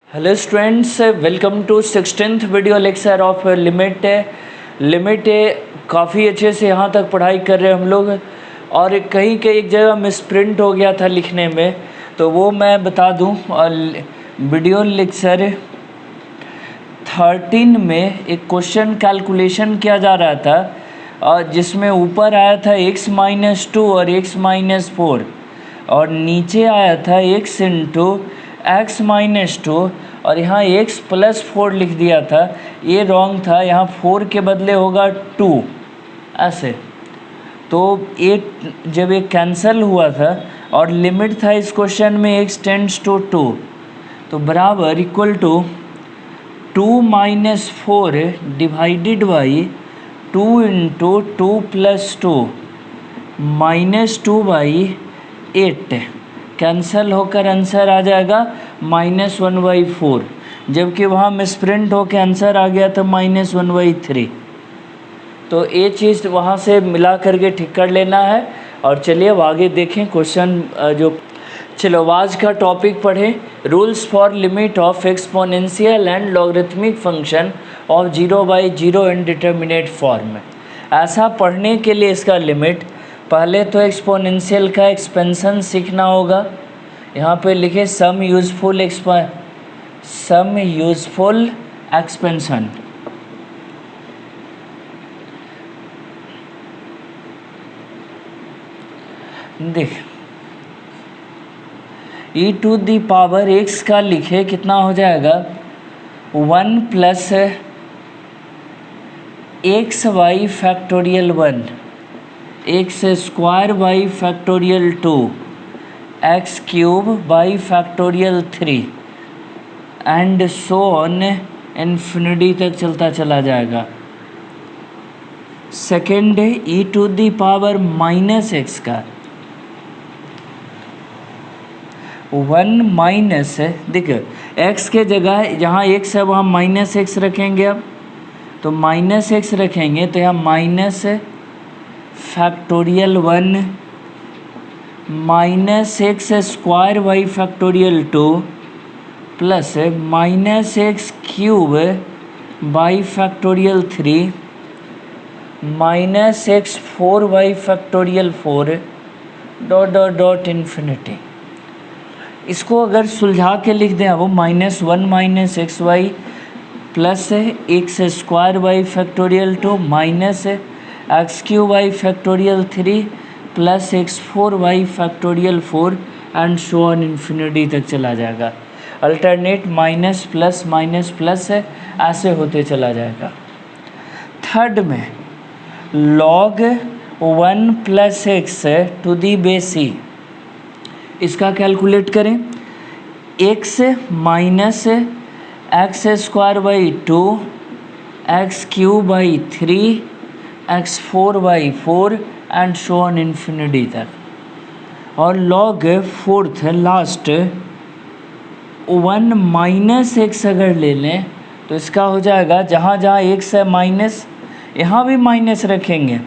Hello students, welcome to 16th video lecture of limit काफ़ी अच्छे से यहाँ तक पढ़ाई कर रहे हैं हम लोग। और कहीं एक जगह मिसप्रिंट हो गया था लिखने में, तो वो मैं बता दूँ। और वीडियो लेक्चर 13 में एक क्वेश्चन कैलकुलेशन किया जा रहा था, और जिसमें ऊपर आया था x-2 और x-4, और नीचे आया था x इंटू x-2 और यहाँ x+4 लिख दिया था। ये रॉन्ग था, यहाँ 4 के बदले होगा 2 ऐसे। तो ये जब ये कैंसिल हुआ था और लिमिट था इस क्वेश्चन में x टेंड्स टू 2, तो बराबर equal to 2 - 4 divided by 2 into 2 + 2 -2/8 cancel होकर आंसर आ जाएगा -1/4, जबकि वहाँ मिसप्रिंट होकर आंसर आ गया था -1/3। तो ये चीज़ वहाँ से मिला करके ठीक कर लेना है। और चलिए अब आगे देखें क्वेश्चन चलो आज का टॉपिक पढ़ें, rules for limit of exponential and logarithmic function of 0/0 indeterminate form. ऐसा पढ़ने के लिए इसका लिमिट, पहले तो एक्सपोनेंशियल का एक्सपेंशन सीखना होगा। यहाँ पे लिखे सम यूज़फुल एक्सपेंशन। देख e⁻x का लिखे कितना हो जाएगा 1 + xy factorial 1, x² / 2, x³ / factorial 3 and so on infinity तक चलता चला जाएगा। सेकेंड है e⁻−x का 1 - देखिए x के जगह जहाँ x है वहाँ -x रखेंगे। अब तो -x रखेंगे तो यहाँ -φ1 -x² / factorial 2 plus -x³ / factorial 3 -x4 / factorial 4 ... infinity. इसको अगर सुलझा के लिख दें वो -1 - xy plus x² / factorial 2 -x³ / factorial 3 plus x4 / factorial 4 and so on infinity तक चला जाएगा। अल्टरनेट माइनस प्लस है, ऐसे होते चला जाएगा। थर्ड में log 1 + x to the base e, इसका कैलकुलेट करें। x - x² / 2, x³ / 3, x4 / 4 and so on infinity तक। और log 4th लास्ट 1 - x अगर ले लें तो इसका हो जाएगा, जहाँ जहाँ x है माइनस, यहाँ भी माइनस रखेंगे,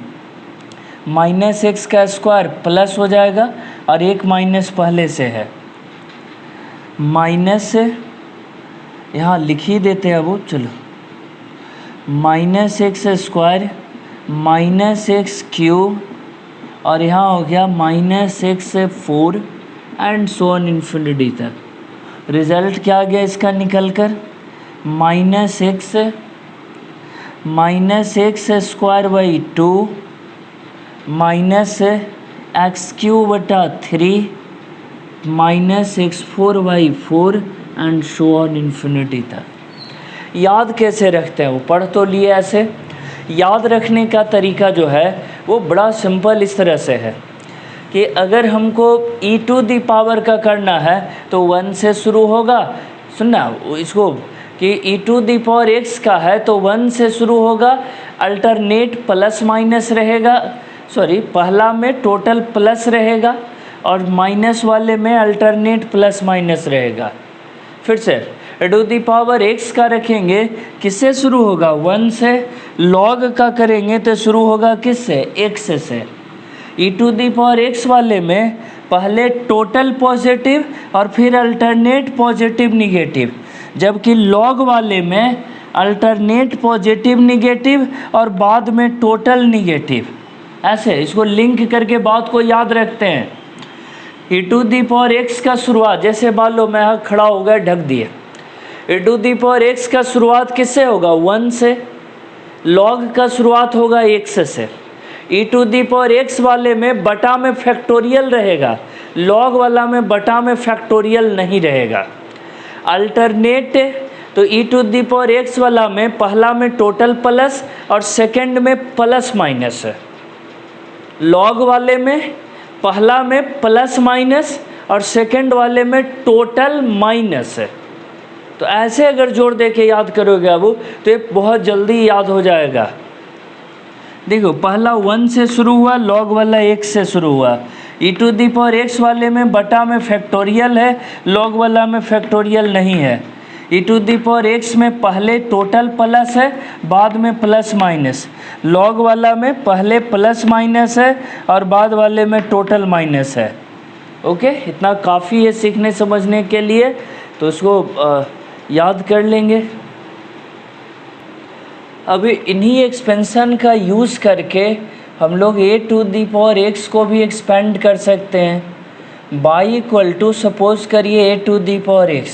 -x² प्लस हो जाएगा और एक माइनस पहले से है, माइनस यहाँ लिख ही देते हैं वो। चलो -x² -x³ और यहाँ हो गया -x4 and so on infinity तक। रिज़ल्ट क्या आ गया इसका निकल कर -x -x² / 2 -x³ / 3 -x4 / 4 and so on infinity तक। याद कैसे रखते हैं वो पढ़ तो लिए। ऐसे याद रखने का तरीका जो है वो बड़ा सिंपल इस तरह से है कि अगर हमको e⁻ का करना है तो 1 से शुरू होगा। सुनना इसको कि e⁻x का है तो 1 से शुरू होगा, अल्टरनेट प्लस माइनस रहेगा। पहला में टोटल प्लस रहेगा और माइनस वाले में अल्टरनेट प्लस माइनस रहेगा। फिर से e⁻x का रखेंगे, किससे शुरू होगा 1 से। log का करेंगे तो शुरू होगा किससे, x से। e⁻x वाले में पहले टोटल पॉजिटिव और फिर अल्टरनेट पॉजिटिव निगेटिव, जबकि लॉग वाले में अल्टरनेट पॉजिटिव निगेटिव और बाद में टोटल निगेटिव। ऐसे इसको लिंक करके बात को याद रखते हैं। e to the power x का शुरुआत, जैसे मान लो मैं खड़ा हो गया ढक दिए, e to the power x का शुरुआत किससे होगा? 1 से। लॉग का शुरुआत होगा x से। e to the power x वाले में बटा में फैक्टोरियल रहेगा, लॉग वाला में बटा में फैक्टोरियल नहीं रहेगा। अल्टरनेट तो e to the power x वाला में पहला में टोटल प्लस और सेकंड में प्लस माइनस है। लॉग वाले में पहला में प्लस माइनस और सेकंड वाले में टोटल माइनस है। तो ऐसे अगर जोड़ दे के याद करोगे अब तो ये बहुत जल्दी याद हो जाएगा। देखो पहला 1 से शुरू हुआ, लॉग वाला 1 से शुरू हुआ। e to the power x वाले में बटा में फैक्टोरियल है, लॉग वाला में फैक्टोरियल नहीं है। e to the power x में पहले टोटल प्लस है, बाद में प्लस माइनस। लॉग वाला में पहले प्लस माइनस है और बाद वाले में टोटल माइनस है। ओके, इतना काफ़ी है सीखने समझने के लिए, तो इसको याद कर लेंगे। अभी इन्हीं एक्सपेंशन का यूज़ करके हम लोग a to the power x को भी एक्सपेंड कर सकते हैं। बाई इक्वल टू सपोज करिए a to the power x,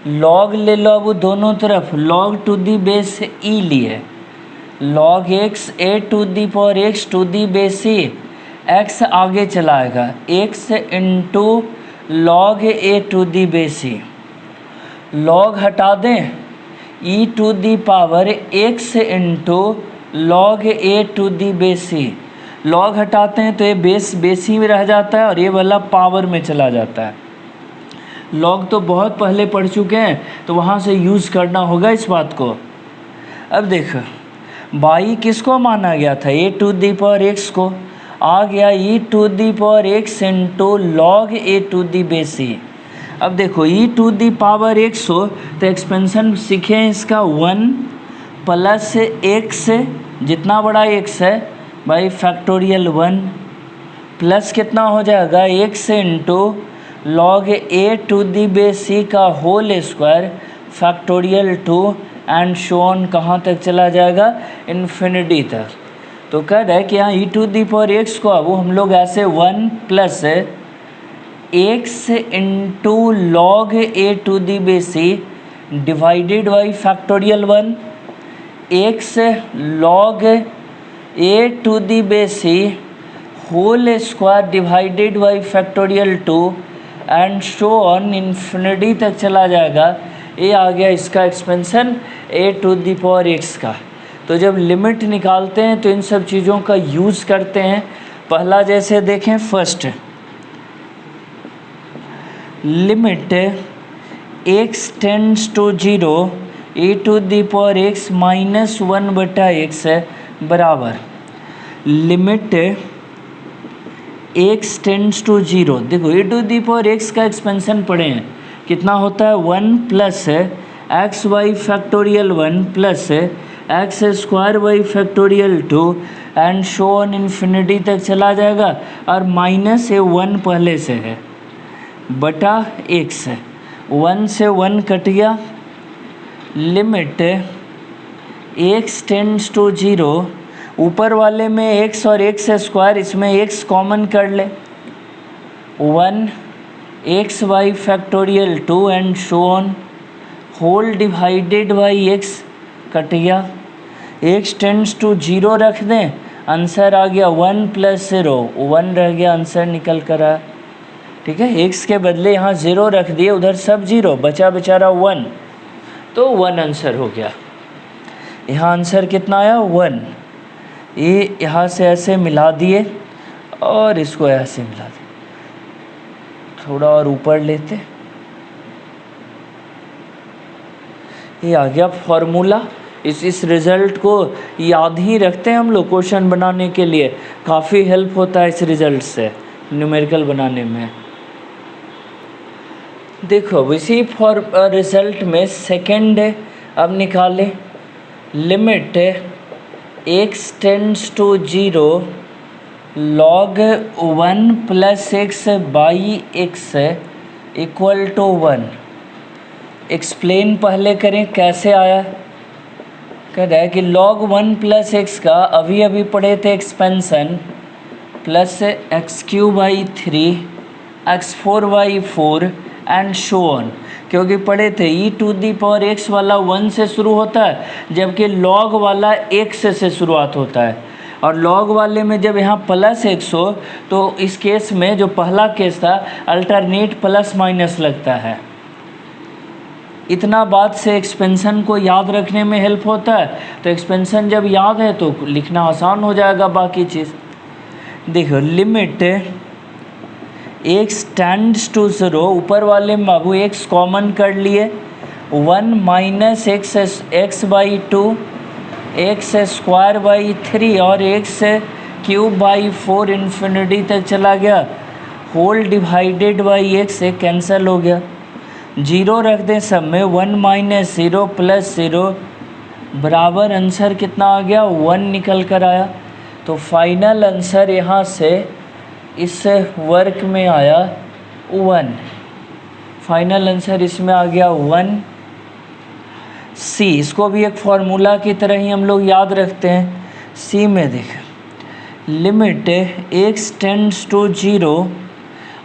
log ले लो अब दोनों तरफ, log to the base e लिए, log x a to the power x to the base e, x आगे चलाएगा x into log a to the base e। Log हटा दें, e to the power x into log a to the base e। Log हटाते हैं तो ये base ही में रह जाता है और ये वाला पावर में चला जाता है। लॉग तो बहुत पहले पढ़ चुके हैं तो वहाँ से यूज़ करना होगा इस बात को। अब देखो बाई किसको माना गया था? a to the power x को, आ गया e to the power x into log a to the base e। अब देखो e to the power x हो तो एक्सपेंशन सीखें इसका 1 प्लस x, जितना बड़ा x है बाई फैक्टोरियल 1, प्लस कितना हो जाएगा x into log a to the base e का whole square factorial 2 and so on कहाँ तक चला जाएगा? इन्फिनिटी तक। तो कह रहा है कि यहाँ e to the power x को अब हम लोग ऐसे 1 plus x into log a to the base e divided by factorial 1, x log a to the base e whole square divided by factorial 2 and so on infinity तक चला जाएगा। ये आ गया इसका expansion a to the power x का। तो जब लिमिट निकालते हैं तो इन सब चीज़ों का यूज़ करते हैं। पहला जैसे देखें, first limit x tends to 0 e to the power x minus 1/x है बराबर लिमिट x टेंड्स टू 0। देखो e to the power x का एक्सपेंशन पढ़े हैं, कितना होता है? 1 plus X by factorial 1 plus X square by factorial 2 and so on infinity तक चला जाएगा। और माइनस 1 पहले से है बटा x है, 1 से 1 कट गया। लिमिट x टेंड्स टू 0, ऊपर वाले में x और x स्क्वायर, इसमें x कॉमन कर ले, 1 X by factorial 2 and so on whole divided by x cut गया। x टेंड्स टू 0 रख दें, आंसर आ गया 1 प्लस 0, 1 रह गया, आंसर निकल कर आया। ठीक है, x के बदले यहाँ 0 रख दिए, उधर सब 0 बचा बेचारा 1, तो 1 आंसर हो गया। यहाँ आंसर कितना आया? 1। ये यहाँ से ऐसे मिला दिए और इसको ऐसे मिला दिए, थोड़ा और ऊपर लेते, ये आ गया फॉर्मूला। इस रिज़ल्ट को याद ही रखते हैं हम लोग क्वेश्चन बनाने के लिए, काफ़ी हेल्प होता है इस रिज़ल्ट से न्यूमेरिकल बनाने में। देखो इसी फॉर रिज़ल्ट में सेकंड अब निकालें, limit x tends to 0 log 1 plus x by x equal to 1। Explain पहले करें कैसे आया। कह रहा है कि log 1 प्लस एक्स का अभी अभी पढ़े थे expansion plus x3/3 x4/4 and so on, क्योंकि पढ़े थे e⁻x वाला 1 से शुरू होता है जबकि log वाला x से शुरुआत होता है, और log वाले में जब यहाँ प्लस x हो तो इस केस में जो पहला केस था अल्टरनेट प्लस माइनस लगता है। इतना बात से एक्सपेंशन को याद रखने में हेल्प होता है, तो एक्सपेंशन जब याद है तो लिखना आसान हो जाएगा बाकी चीज़। देखो लिमिट x टेंड्स टू 0, ऊपर वाले में बाबू x कॉमन कर लिए, 1 माइनस x/2 x²/3 और x³/4 इन्फिनिटी तक चला गया, होल डिवाइडेड बाई x से कैंसिल हो गया। 0 रख दें सब में, 1 माइनस 0 प्लस 0 बराबर आंसर कितना आ गया 1 निकल कर आया। तो फाइनल आंसर यहाँ से इस वर्क में आया 1, फाइनल आंसर इसमें आ गया 1 सी। इसको भी एक फार्मूला की तरह ही हम लोग याद रखते हैं। सी में देख लिमिट x टेंड्स टू 0,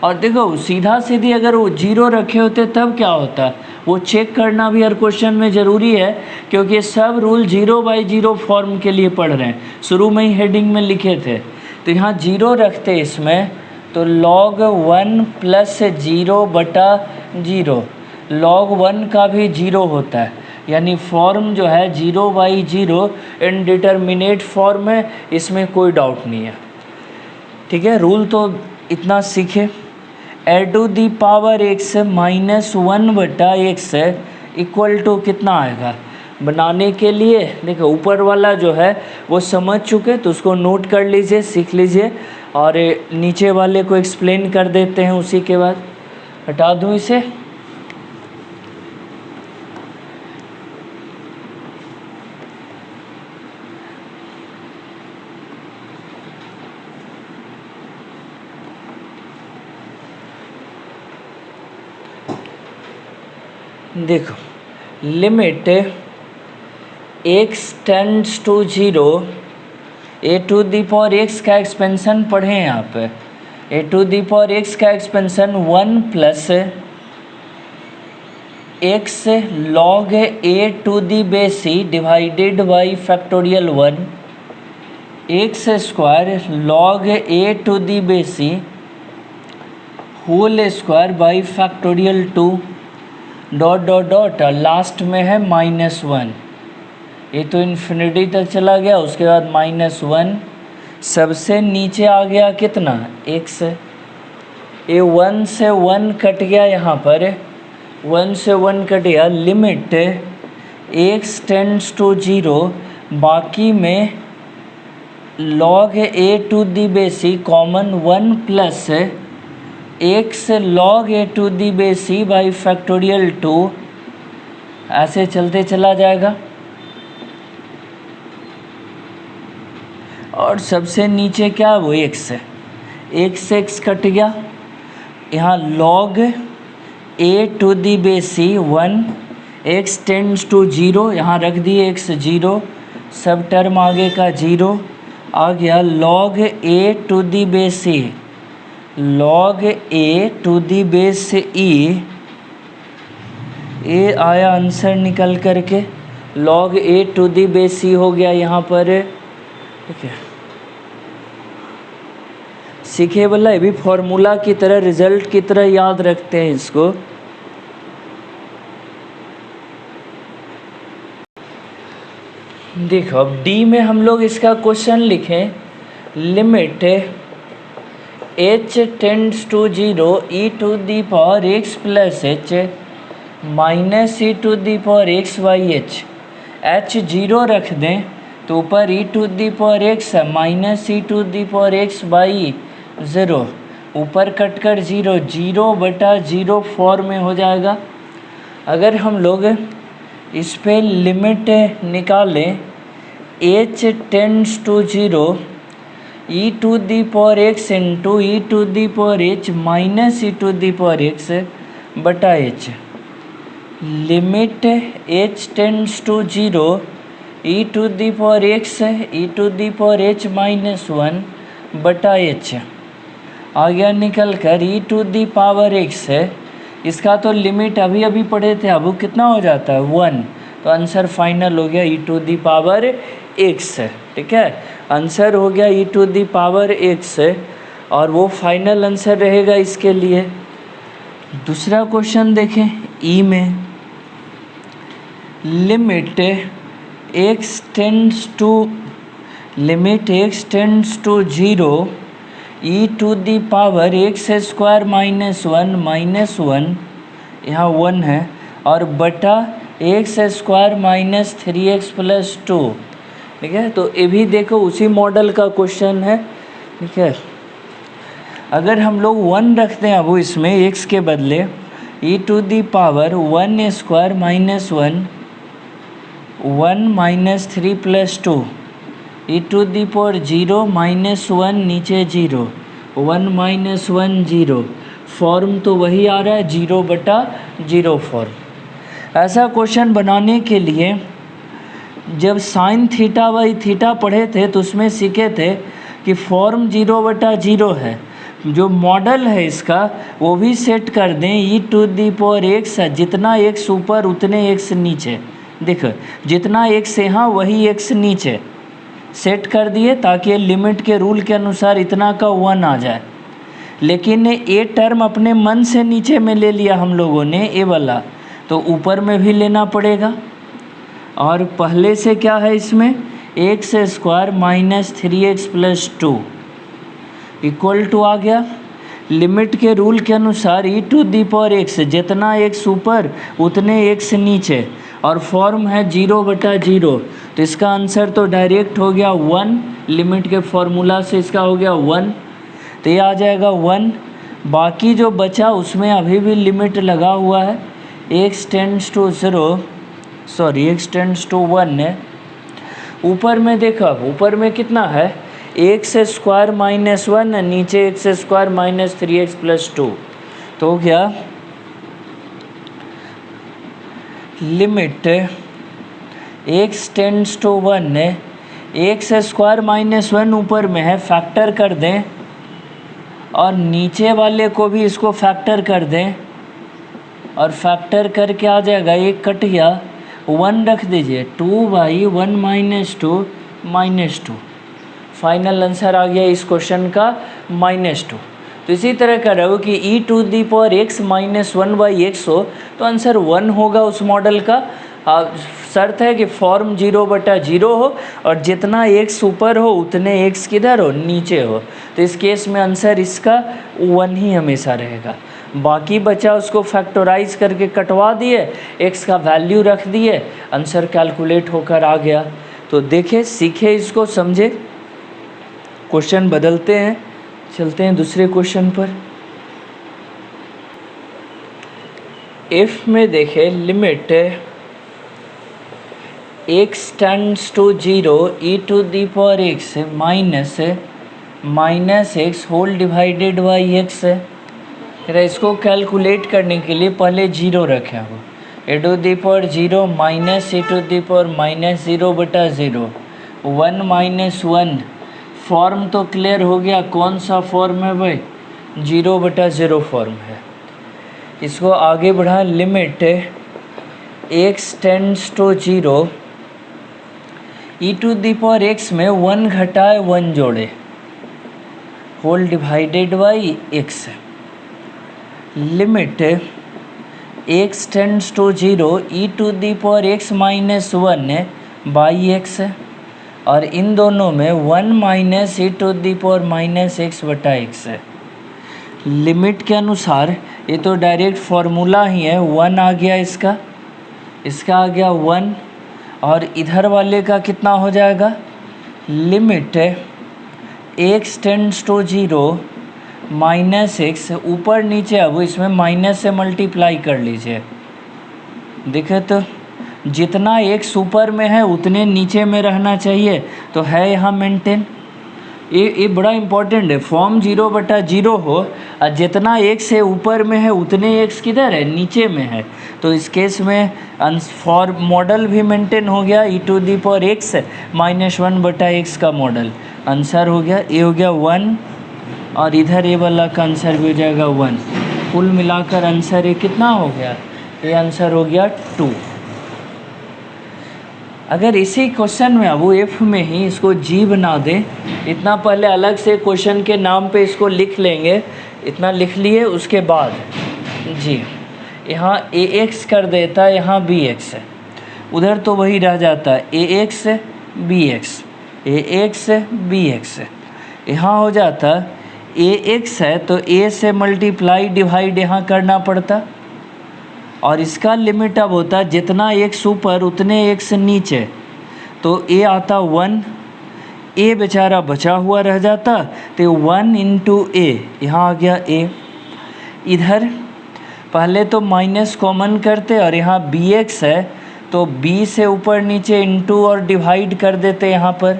और देखो सीधा सीधी अगर वो 0 रखे होते तब क्या होता, वो चेक करना भी हर क्वेश्चन में ज़रूरी है, क्योंकि सब रूल 0/0 फॉर्म के लिए पढ़ रहे हैं, शुरू में ही हेडिंग में लिखे थे। तो यहाँ 0 रखते इसमें तो log 1 प्लस 0/0, log 1 का भी 0 होता है, यानी फॉर्म जो है 0/0 इनडिटर्मिनेट फॉर्म है, इसमें कोई डाउट नहीं है। ठीक है, रूल तो इतना सीखे। a⁴x minus 1/x equal to कितना आएगा, बनाने के लिए देखो ऊपर वाला जो है वो समझ चुके तो उसको नोट कर लीजिए, सीख लीजिए, और नीचे वाले को एक्सप्लेन कर देते हैं उसी के बाद। हटा दूँ इसे। देखो limit x tends to 0, a⁴x का एक्सपेंशन पढ़ें यहाँ पे, a⁴x का expansion 1 plus x log a⁴c divided by factorial 1, x² log a⁴c whole square by factorial 2 dot dot dot, last में है -1, ये तो इन्फिनिटी तक चला गया, उसके बाद -1, सबसे नीचे आ गया कितना x, ये 1 से 1 कट गया, यहाँ पर 1 से 1 कट गया। लिमिट x टेंड्स टू 0, बाकी में log a⁴c common 1 plus x log a⁴c by factorial 2, ऐसे चलते चला जाएगा। और सबसे नीचे क्या वो x है, x कट गया, यहाँ log a⁴c 1, x tends to 0, यहाँ रख दिए x 0, सब टर्म आगे का 0 आ गया, log a⁴c log a⁴e, ये आया आंसर निकल करके, log a⁴c हो गया यहाँ पर। ठीक है, सीखे वाला ये भी फॉर्मूला की तरह, रिजल्ट की तरह याद रखते हैं इसको। देखो अब डी में हम लोग इसका क्वेश्चन लिखें, limit h tends to 0 e⁴x plus h minus e⁴x/h, h 0 रख दें तो ऊपर e⁴x है माइनस e⁴x/0, ऊपर कट कर 0, 0/0 फॉर्म में हो जाएगा। अगर हम लोग इस पे लिमिट निकालें, h tends to 0 e⁴x into e⁴h minus e⁴x/h, limit h tends to 0 e to the power x e to the power h minus 1 बटा h आ गया निकल कर e to the power x है। इसका तो लिमिट अभी अभी पढ़े थे, अब वो कितना हो जाता है 1, तो आंसर फाइनल हो गया e to the power x है। ठीक है, आंसर हो गया e to the power x है और वो फाइनल आंसर रहेगा इसके लिए। दूसरा क्वेश्चन देखें, ई में limit x tends to 0 e to the power x square minus 1 यहाँ 1 है और बटा x square minus 3x plus 2। ठीक है, तो ये भी देखो उसी मॉडल का क्वेश्चन है। ठीक है, अगर हम लोग 1 रखते हैं अब इसमें x के बदले e to the power 1 square minus 1 minus 3 plus 2 e to the power 0 minus 1 नीचे 0 1 माइनस 1 0, फॉर्म तो वही आ रहा है 0 बटा 0 फॉर्म। ऐसा क्वेश्चन बनाने के लिए जब साइन थीटा बाई थीटा पढ़े थे तो उसमें सीखे थे कि फॉर्म 0 बटा 0 है, जो मॉडल है इसका वो भी सेट कर दें e to the power x है, जितना x ऊपर उतने x नीचे। देखो जितना x यहाँ वही x नीचे सेट कर दिए ताकि लिमिट के रूल के अनुसार इतना का 1 आ जाए। लेकिन ये टर्म अपने मन से नीचे में ले लिया हम लोगों ने ये वाला, तो ऊपर में भी लेना पड़ेगा। और पहले से क्या है इसमें x square minus 3x plus 2 equal to आ गया लिमिट के रूल के अनुसार e to the power x, जितना x ऊपर उतने x नीचे और फॉर्म है 0 बटा 0, तो इसका आंसर तो डायरेक्ट हो गया 1, लिमिट के फॉर्मूला से इसका हो गया 1, तो ये आ जाएगा 1। बाकी जो बचा उसमें अभी भी लिमिट लगा हुआ है x टेंड्स टू 1 है। ऊपर में देखा, ऊपर में कितना है x स्क्वायर माइनस 1 नीचे x square minus 3x plus 2, तो हो गया लिमिट x टेंड्स टू 1 है, x स्क्वायर माइनस 1 ऊपर में है, फैक्टर कर दें और नीचे वाले को भी इसको फैक्टर कर दें और फैक्टर करके आ जाएगा, एक कट गया 1 रख दीजिए 2/1 माइनस 2 माइनस 2, फाइनल आंसर आ गया इस क्वेश्चन का -2। तो इसी तरह कर रहे हो कि e to the power x minus 1/x हो तो आंसर 1 होगा उस मॉडल का। शर्त है कि फॉर्म 0 बटा 0 हो और जितना x ऊपर हो उतने x किधर हो नीचे हो, तो इस केस में आंसर इसका 1 ही हमेशा रहेगा। बाकी बचा उसको फैक्टराइज करके कटवा दिए, x का वैल्यू रख दिए, आंसर कैलकुलेट होकर आ गया। तो देखे सीखे इसको समझे। क्वेश्चन बदलते हैं, चलते हैं दूसरे क्वेश्चन पर। इफ में देखे limit x tends to 0 e to the power x minus x whole divided by x है। फिर इसको कैलकुलेट करने के लिए पहले 0 रखे हो, e to the power 0 minus e to the power minus 0 बटा 0 1 माइनस 1, फॉर्म तो क्लियर हो गया। कौन सा फॉर्म है भाई 0 बटा 0 फॉर्म है। इसको आगे बढ़ा, limit x tends to 0 e to the power x में 1 घटाए 1 जोड़े whole divided by x। Limit x tends to 0 e to the power x minus 1 by x है और इन दोनों में 1 minus e to the power minus x बटा x है। लिमिट के अनुसार ये तो डायरेक्ट फार्मूला ही है, 1 आ गया इसका आ गया 1 और इधर वाले का कितना हो जाएगा, limit x tends to 0 minus x, ऊपर नीचे अब इसमें माइनस से मल्टीप्लाई कर लीजिए। देखे तो जितना x ऊपर में है उतने नीचे में रहना चाहिए, तो है यहाँ मेंटेन, ये बड़ा इंपॉर्टेंट है। फॉर्म 0/0 हो और जितना x से ऊपर में है उतने x किधर है, नीचे में है। तो इस केस में फॉर्म मॉडल भी मेंटेन हो गया, e⁻x -1/x का मॉडल। आंसर हो गया, ए हो गया 1 और इधर ए वाला का आंसर भी हो जाएगा 1। कुल मिलाकर आंसर ये कितना हो गया, ये आंसर हो गया 2। अगर इसी क्वेश्चन में अब वो एफ में ही इसको जी बना दें, इतना पहले अलग से क्वेश्चन के नाम पे इसको लिख लेंगे, इतना लिख लिए, उसके बाद जी यहाँ ए एक्स कर देता है, यहाँ बी एक्स है, उधर तो वही रह जाता है ए एक्स बी एक्स, ए एक्स बी एक्स। यहाँ हो जाता ए एक्स है तो ए से मल्टीप्लाई डिवाइड यहाँ करना पड़ता, और इसका लिमिट अब होता जितना एक्स ऊपर उतने एक्स नीचे, तो ए आता 1, ए बेचारा बचा हुआ रह जाता, तो 1 × ए, यहाँ आ गया ए। इधर पहले तो माइनस कॉमन करते और यहाँ बी एक्स है तो बी से ऊपर नीचे इंटू और डिवाइड कर देते। यहाँ पर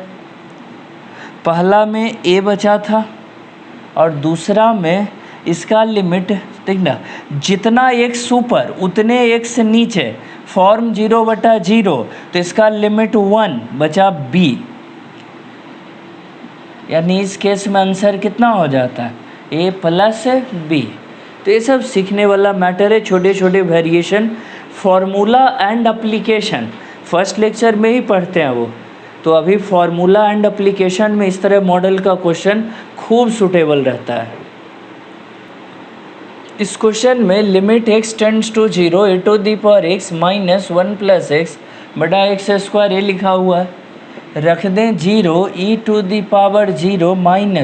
पहला में ए बचा था और दूसरा में इसका लिमिट देखना, जितना एक्स ऊपर उतने एक्स नीचे, फॉर्म 0/0, तो इसका लिमिट 1 बचा बी, यानी इस केस में आंसर कितना हो जाता है, ए प्लस बी। तो ये सब सीखने वाला मैटर है, छोटे छोटे variation, formula and application first lecture में ही पढ़ते हैं वो, तो अभी फार्मूला एंड एप्लीकेशन में इस तरह मॉडल का क्वेश्चन खूब सूटेबल रहता है। इस क्वेश्चन में limit x tends to 0 e⁻x -1 + x/x² ये लिखा हुआ है, रख दें 0 e⁻0 -1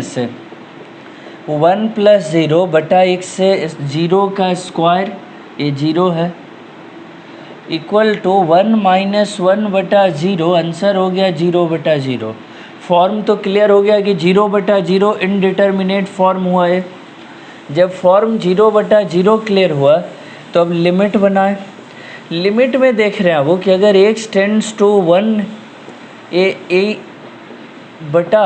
+ 0/x से 0 का स्क्वायर, ये 0 है, इक्वल टू 1 - 1/0, आंसर हो गया 0/0। फॉर्म तो क्लियर हो गया कि 0/0 इनडिटर्मिनेट फॉर्म हुआ है। जब फॉर्म 0/0 क्लियर हुआ तो अब लिमिट बनाएं। लिमिट में देख रहे हैं वो कि अगर x टेंड्स टू 1 ए बटा,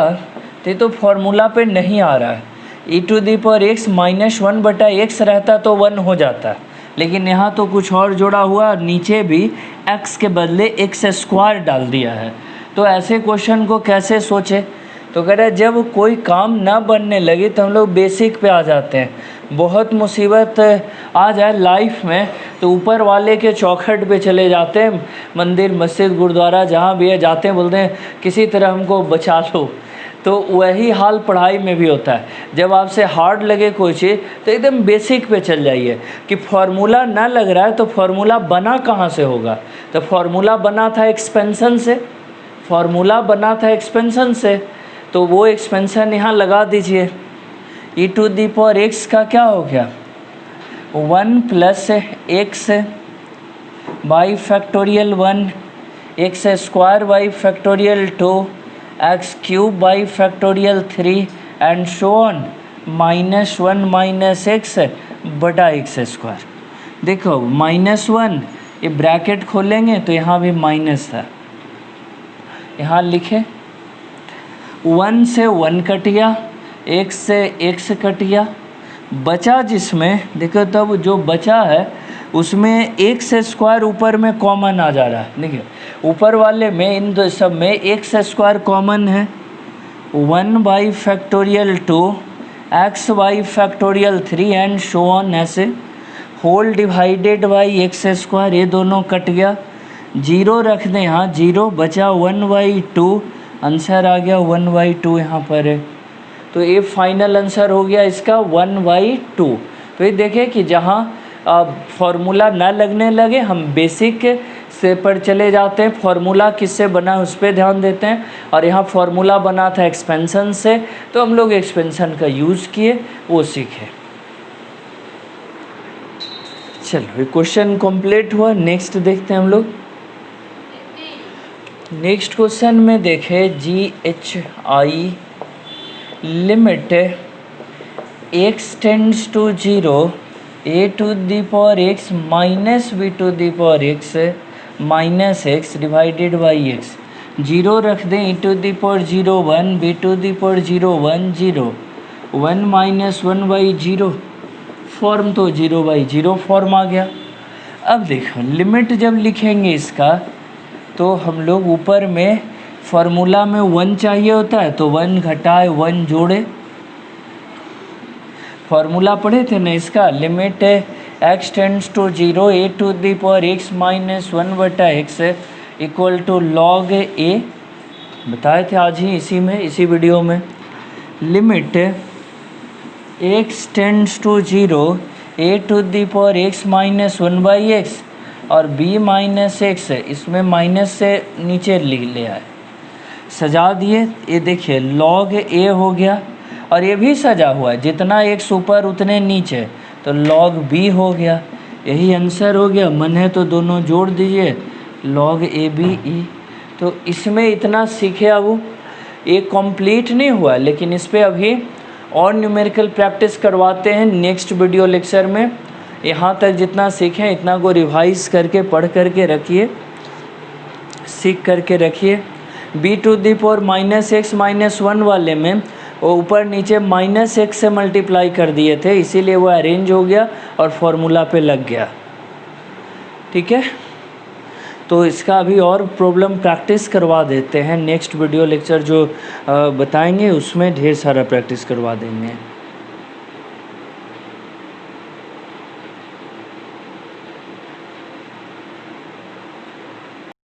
तो फॉर्मूला पे नहीं आ रहा है, e⁻x -1/x रहता तो 1 हो जाता, लेकिन यहाँ तो कुछ और जोड़ा हुआ, नीचे भी x के बदले x² डाल दिया है। तो ऐसे क्वेश्चन को कैसे सोचे, तो कह रहे जब कोई काम ना बनने लगे तो हम लोग बेसिक पे आ जाते हैं। बहुत मुसीबत आ जाए लाइफ में तो ऊपर वाले के चौखट पे चले जाते हैं, मंदिर मस्जिद गुरुद्वारा जहाँ भी है जाते हैं, बोलते हैं किसी तरह हमको बचा लो। तो वही हाल पढ़ाई में भी होता है, जब आपसे हार्ड लगे कोई चीज़ तो एकदम बेसिक पे चल जाइए कि फार्मूला ना लग रहा है तो फार्मूला बना कहाँ से होगा, तो फार्मूला बना था एक्सपेंशन से, फार्मूला बना था एक्सपेंशन से, तो वो एक्सपेंशन यहाँ लगा दीजिए। e⁻x का क्या हो गया 1 + x by factorial 1, x² by factorial 2, x³ by factorial 3 and so on -1 - x/x²। देखो -1 ये ब्रैकेट खोलेंगे तो यहाँ भी माइनस था, यहाँ लिखे 1 से 1 कट गया, x से x कट गया, बचा जिसमें देखो तब जो बचा है उसमें x² ऊपर में कॉमन आ जा रहा है। देखिए ऊपर वाले में इन दो सब में x² कॉमन है, 1/2 x/3 एंड सो ऑन, ऐसे होल डिवाइडेड बाई x², ये दोनों कट गया, 0 रख दें यहाँ, 0 बचा 1/2, आंसर आ गया 1/2 यहाँ पर है। तो ये फाइनल आंसर हो गया इसका 1/2। तो ये देखें कि जहाँ फॉर्मूला ना लगने लगे हम बेसिक से पर चले जाते हैं, फार्मूला किससे बना है उस पर ध्यान देते हैं, और यहाँ फार्मूला बना था एक्सपेंशन से तो हम लोग एक्सपेंशन का यूज़ किए, वो सीखे। चलो ये क्वेश्चन कंप्लीट हुआ, नेक्स्ट देखते हैं हम लोग। नेक्स्ट क्वेश्चन में देखें GHI limit x tends to 0 a⁻x -b⁻x -x divided by x। Zero रख दें, e to the power 0 1, b to the power 0 1 0, 1 minus 1/0, form तो 0/0 फॉर्म आ गया। अब देखो लिमिट जब लिखेंगे इसका तो हम लोग ऊपर में फार्मूला में 1 चाहिए होता है, तो 1 घटाए 1 जोड़े, फार्मूला पढ़े थे ना इसका, limit x tends to 0 a to the power x minus 1/x equal to log a, बताए थे आज ही इसी वीडियो में। Limit x tends to 0 a to the power x minus 1/x और b माइनस x है, इसमें माइनस से नीचे ले आए, सजा दिए। ये देखिए लॉग a हो गया और ये भी सजा हुआ है, जितना x ऊपर उतने नीचे, तो लॉग b हो गया। यही आंसर हो गया। मन है तो दोनों जोड़ दीजिए, लॉग ए बी ई। तो इसमें इतना सीखे। अब ये कंप्लीट नहीं हुआ, लेकिन इस पर अभी और न्यूमेरिकल प्रैक्टिस करवाते हैं नेक्स्ट वीडियो लेक्चर में। यहाँ तक जितना सीखें इतना को रिवाइज करके पढ़ करके रखिए, सीख करके रखिए। b to the power minus x minus 1 वाले में वो ऊपर नीचे माइनस एक्स से मल्टीप्लाई कर दिए थे, इसीलिए वो अरेंज हो गया और फॉर्मूला पे लग गया। ठीक है, तो इसका अभी और प्रॉब्लम प्रैक्टिस करवा देते हैं। नेक्स्ट वीडियो लेक्चर जो बताएंगे उसमें ढेर सारा प्रैक्टिस करवा देंगे।